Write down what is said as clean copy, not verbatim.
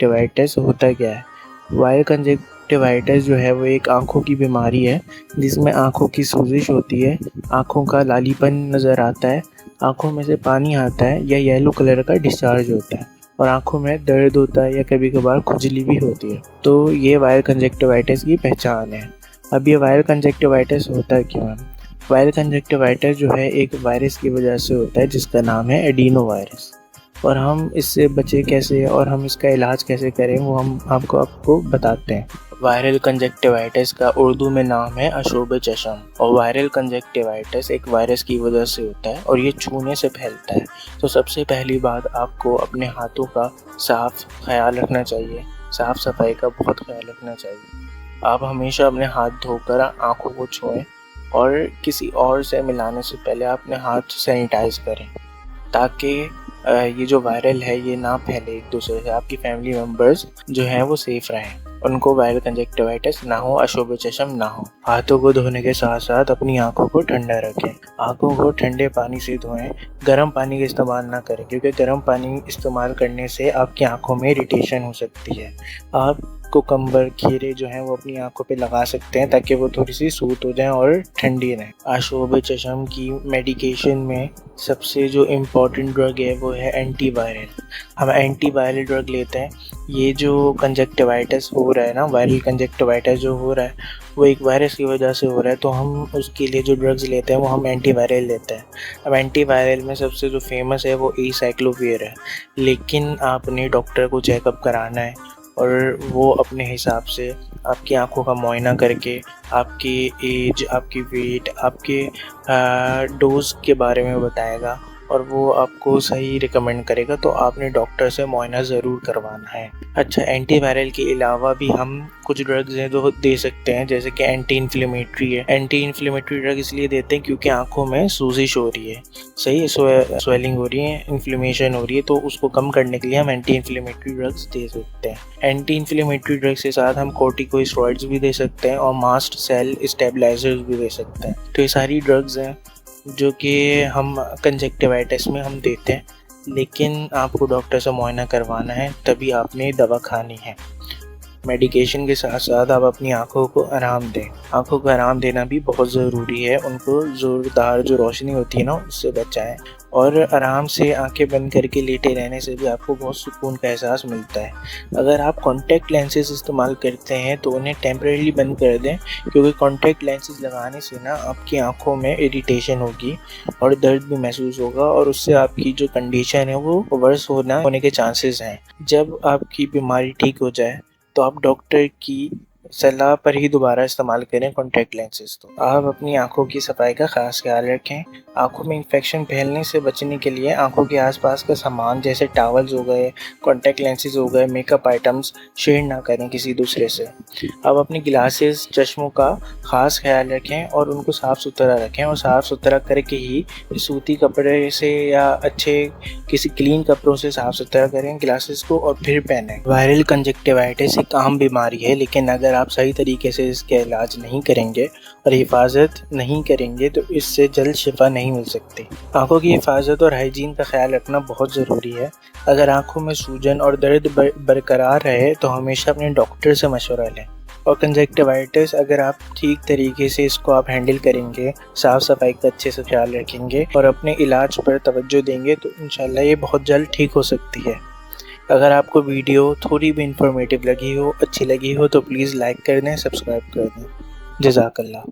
Conjunctivitis होता क्या है? वायरल कंजक्टिवाइटिस जो है वो एक आँखों की बीमारी है जिसमें आँखों की सूजिश होती है, आँखों का लालीपन नज़र आता है, आँखों में से पानी आता है या येलो कलर का डिस्चार्ज होता है और आँखों में दर्द होता है या कभी-कभार खुजली भी होती है। तो ये वायरल कंजक्टिवाइटिस की पहचान है। अब ये वायरल कंजक्टिवाइटिस होता क्यों है? वायरल कंजक्टिवाइटिस जो है एक वायरस की वजह से होता है जिसका नाम है एडिनो वायरस। और हम इससे बचे कैसे और हम इसका इलाज कैसे करें वो हम आपको बताते हैं। वायरल कंजक्टिवाइटिस का उर्दू में नाम है अशोब चशम और वायरल कंजक्टिवाइटिस एक वायरस की वजह से होता है और ये छूने से फैलता है। तो सबसे पहली बात आपको अपने हाथों का साफ ख्याल रखना चाहिए, साफ सफाई का बहुत ख्याल रखना चाहिए। आप हमेशा अपने हाथ धोकर आँखों को छुएं और किसी और से मिलाने से पहले अपने हाथ सैनिटाइज करें ताकि ये जो वायरल है ये ना फैले एक दूसरे से, आपकी फैमिली मेम्बर्स जो हैं वो सेफ रहें, उनको वायरल कंजक्टिवाइटिस ना हो, अशोब चशम ना हो। हाथों को धोने के साथ साथ अपनी आंखों को ठंडा रखें, आंखों को ठंडे पानी से धोएं, गर्म पानी का इस्तेमाल ना करें क्योंकि गर्म पानी इस्तेमाल करने से आपकी आंखों में इरिटेशन हो सकती है। आपको कंबल खीरे जो हैं वो अपनी आंखों पे लगा सकते हैं ताकि वो थोड़ी सी सूत हो जाएं और ठंडी रहें। अशोब चशम की मेडिकेशन में सबसे जो इम्पॉर्टेंट ड्रग है वो है एंटीवायरल। हम एंटीवायरल ड्रग लेते हैं। ये जो कंजक्टिवाइटिस हो रहा है ना, वायरल कंजक्टिवाइटिस जो हो रहा है वो एक वायरस की वजह से हो रहा है, तो हम उसके लिए जो ड्रग्स लेते हैं वो हम एंटीवायरल लेते हैं। अब एंटीवायरल में सबसे जो फेमस है वो एसाइक्लोविर है, लेकिन आपने डॉक्टर को चेकअप कराना है और वो अपने हिसाब से आपकी आंखों का मुआयना करके आपकी एज, आपकी वेट, आपके डोज के बारे में बताएगा और वो आपको सही रिकमेंड करेगा। तो आपने डॉक्टर से मुआयना ज़रूर करवाना है। अच्छा, एंटीवायरल के अलावा भी हम कुछ ड्रग्स हैं जो दे सकते हैं, जैसे कि एंटी इन्फ्लेमेटरी है। एंटी इन्फ्लेमेटरी ड्रग इसलिए देते हैं क्योंकि आंखों में सूजिश हो रही है, सही स्वेलिंग हो रही है, इन्फ्लेमेशन हो रही है, तो उसको कम करने के लिए हम एंटी इन्फ्लेमेटरी ड्रग्स दे सकते हैं। एंटी इन्फ्लेमेटरी ड्रग्स के साथ हम कोर्टिकोस्टेरॉइड्स भी दे सकते हैं और मास्ट सेल स्टेबलाइजर्स भी दे सकते हैं। तो ये सारी ड्रग्स हैं जो कि हम कंजक्टिवाइटिस में हम देते हैं, लेकिन आपको डॉक्टर से मुआयना करवाना है तभी आपने दवा खानी है। मेडिकेशन के साथ साथ आप अपनी आंखों को आराम दें। आंखों को आराम देना भी बहुत ज़रूरी है, उनको ज़ोरदार जो रोशनी होती है ना उससे बचाएं और आराम से आंखें बंद करके लेटे रहने से भी आपको बहुत सुकून का एहसास मिलता है। अगर आप कॉन्टैक्ट लेंसेज इस्तेमाल करते हैं तो उन्हें टेम्परेरी बंद कर दें क्योंकि कॉन्टैक्ट लेंसेज लगाने से ना आपकी आंखों में इरिटेशन होगी और दर्द भी महसूस होगा और उससे आपकी जो कंडीशन है वो वर्स होने के चांसेस हैं। जब आपकी बीमारी ठीक हो जाए तो आप डॉक्टर की सलाह पर ही दोबारा इस्तेमाल करें कॉन्टैक्ट लेंसेज। तो आप अपनी आंखों की सफाई का खास ख्याल रखें। आंखों में इन्फेक्शन फैलने से बचने के लिए आंखों के आसपास का सामान जैसे टॉवल्स हो गए, कॉन्टैक्ट लेंसेज हो गए, मेकअप आइटम्स शेयर ना करें किसी दूसरे से। आप अपनी ग्लासेस, चश्मों का खास ख्याल रखें और उनको साफ़ सुथरा रखें और साफ़ सुथरा करके ही सूती कपड़े से या अच्छे किसी क्लीन कपड़ों से साफ़ सुथरा करें ग्लासेस को और फिर पहनें। वायरल कंजक्टिवाइटिस एक आम बीमारी है, लेकिन अगर आप सही तरीके से इसका इलाज नहीं करेंगे और हिफाजत नहीं करेंगे तो इससे जल्द शिफा नहीं मिल सकती। आंखों की हिफाजत और हाइजीन का ख्याल रखना बहुत ज़रूरी है। अगर आंखों में सूजन और दर्द बरकरार रहे तो हमेशा अपने डॉक्टर से मशवरा लें। और कंजक्टिवाइटिस अगर आप ठीक तरीके से इसको आप हैंडल करेंगे, साफ़ सफाई का अच्छे से ख्याल रखेंगे और अपने इलाज पर तवज्जो देंगे तो इंशाल्लाह ये बहुत जल्द ठीक हो सकती है। अगर आपको वीडियो थोड़ी भी इंफॉर्मेटिव लगी हो, अच्छी लगी हो तो प्लीज़ लाइक कर दें, सब्सक्राइब कर दें। जज़ाकल्लाह।